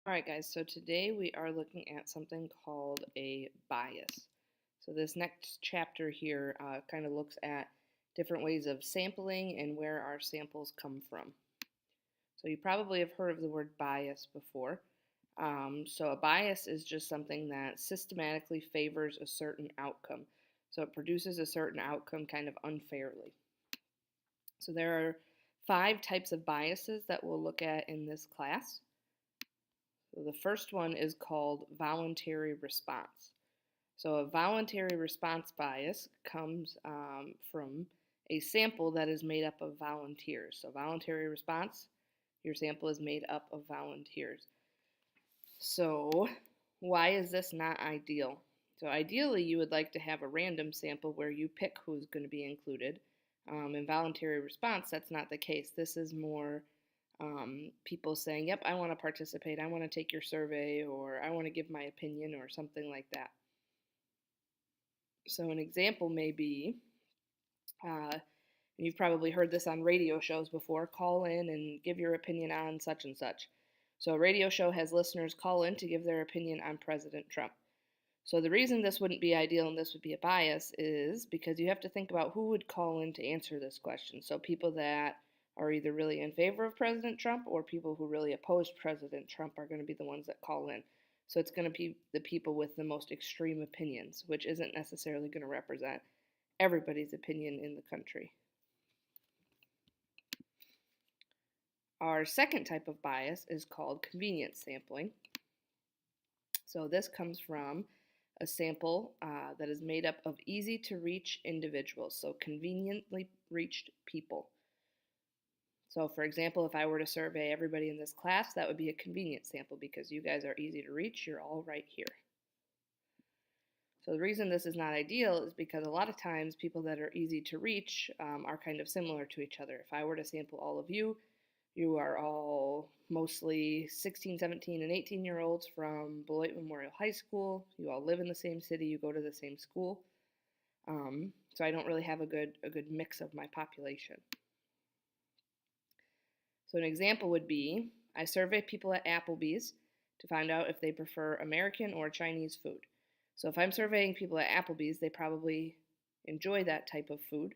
All right, guys, so today we are looking at something called a bias. So, this next chapter here kind of looks at different ways of sampling and where our samples come from. So, you probably have heard of the word bias before. So, a bias is just something that systematically favors a certain outcome. So, it produces a certain outcome kind of unfairly. So, there are 5 types of biases that we'll look at in this class. So the first one is called voluntary response. So a voluntary response bias comes from a sample that is made up of volunteers. So voluntary response, your sample is made up of volunteers. So why is this not ideal? So ideally, you would like to have a random sample where you pick who's going to be included. In voluntary response, that's not the case. This is more people saying, yep, I want to participate, I want to take your survey, or I want to give my opinion, or something like that. So an example may be, you've probably heard this on radio shows before, call in and give your opinion on such and such. So a radio show has listeners call in to give their opinion on President Trump. So the reason this wouldn't be ideal and this would be a bias is because you have to think about who would call in to answer this question. So people that are either really in favor of President Trump or people who really oppose President Trump are going to be the ones that call in. So it's going to be the people with the most extreme opinions, which isn't necessarily going to represent everybody's opinion in the country. Our second type of bias is called convenience sampling. So this comes from a sample that is made up of easy to reach individuals, so conveniently reached people. So for example, if I were to survey everybody in this class, that would be a convenient sample because you guys are easy to reach, you're all right here. So the reason this is not ideal is because a lot of times people that are easy to reach are kind of similar to each other. If I were to sample all of you, you are all mostly 16, 17, and 18-year-olds from Beloit Memorial High School. You all live in the same city, you go to the same school. So I don't really have a good mix of my population. So an example would be, I survey people at Applebee's to find out if they prefer American or Chinese food. So if I'm surveying people at Applebee's, they probably enjoy that type of food.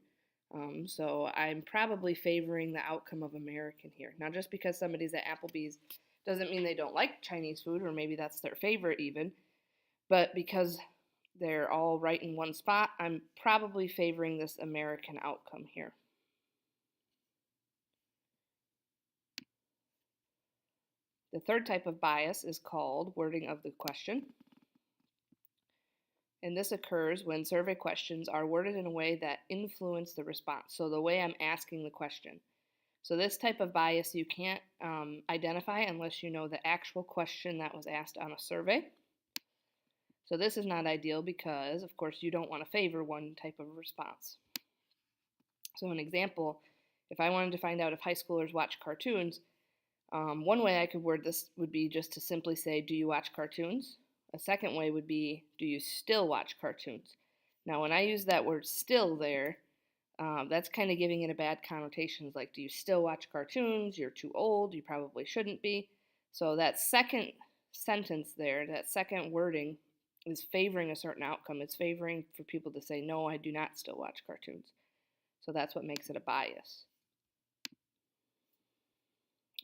So I'm probably favoring the outcome of American here. Now, just because somebody's at Applebee's doesn't mean they don't like Chinese food, or maybe that's their favorite even. But because they're all right in one spot, I'm probably favoring this American outcome here. The third type of bias is called wording of the question. And this occurs when survey questions are worded in a way that influence the response. So the way I'm asking the question. So this type of bias you can't identify unless you know the actual question that was asked on a survey. So this is not ideal because, of course, you don't want to favor one type of response. So an example, if I wanted to find out if high schoolers watch cartoons, one way I could word this would be just to simply say, do you watch cartoons? A second way would be, do you still watch cartoons? Now, when I use that word still there, that's kind of giving it a bad connotation. Like, do you still watch cartoons? You're too old. You probably shouldn't be. So that second sentence there, that second wording, is favoring a certain outcome. It's favoring for people to say, no, I do not still watch cartoons. So that's what makes it a bias.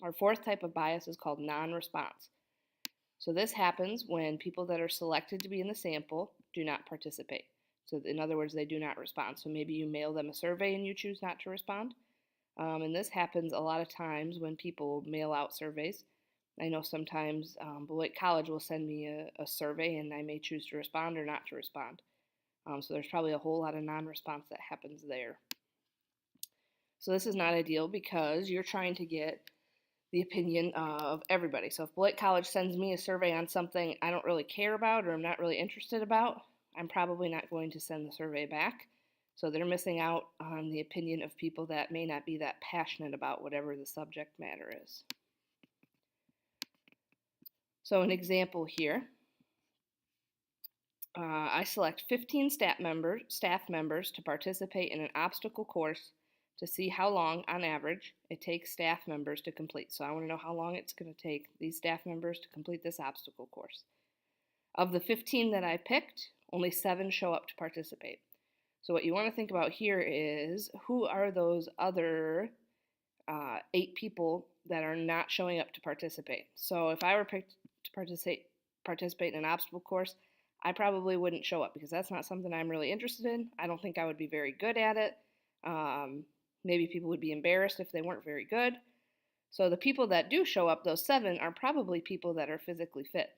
Our fourth type of bias is called non-response. So this happens when people that are selected to be in the sample do not participate. So in other words, they do not respond. So maybe you mail them a survey and you choose not to respond. And this happens a lot of times when people mail out surveys. I know sometimes Beloit College will send me a survey and I may choose to respond or not to respond. So there's probably a whole lot of non-response that happens there. So this is not ideal because you're trying to get the opinion of everybody. So if Beloit College sends me a survey on something I don't really care about or I'm not really interested about, I'm probably not going to send the survey back. So they're missing out on the opinion of people that may not be that passionate about whatever the subject matter is. So an example here, I select 15 staff members to participate in an obstacle course to see how long, on average, it takes staff members to complete. So I want to know how long it's going to take these staff members to complete this obstacle course. Of the 15 that I picked, only 7 show up to participate. So what you want to think about here is, who are those other 8 people that are not showing up to participate? So if I were picked to participate in an obstacle course, I probably wouldn't show up because that's not something I'm really interested in. I don't think I would be very good at it. Maybe people would be embarrassed if they weren't very good. So the people that do show up, those 7, are probably people that are physically fit.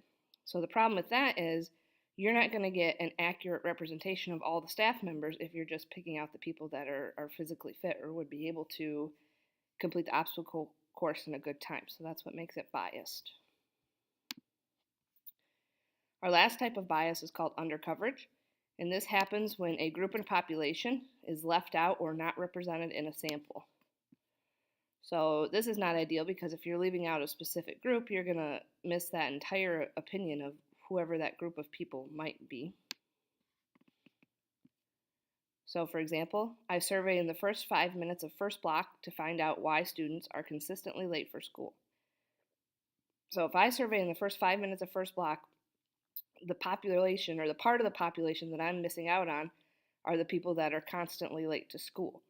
So the problem with that is you're not going to get an accurate representation of all the staff members if you're just picking out the people that are physically fit or would be able to complete the obstacle course in a good time. So that's what makes it biased. Our last type of bias is called undercoverage, and this happens when a group in a population is left out or not represented in a sample. So this is not ideal because if you're leaving out a specific group, you're going to miss that entire opinion of whoever that group of people might be. So for example, I survey in the first 5 minutes of first block to find out why students are consistently late for school. So if I survey in the first 5 minutes of first block, the population, or the part of the population that I'm missing out on, are the people that are constantly late to school.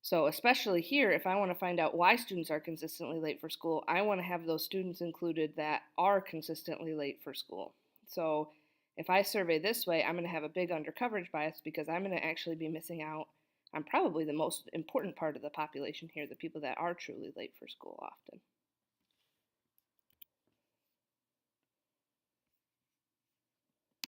So especially here, if I want to find out why students are consistently late for school, I want to have those students included that are consistently late for school. So if I survey this way, I'm going to have a big undercoverage bias because I'm going to actually be missing out on probably the most important part of the population here, the people that are truly late for school often.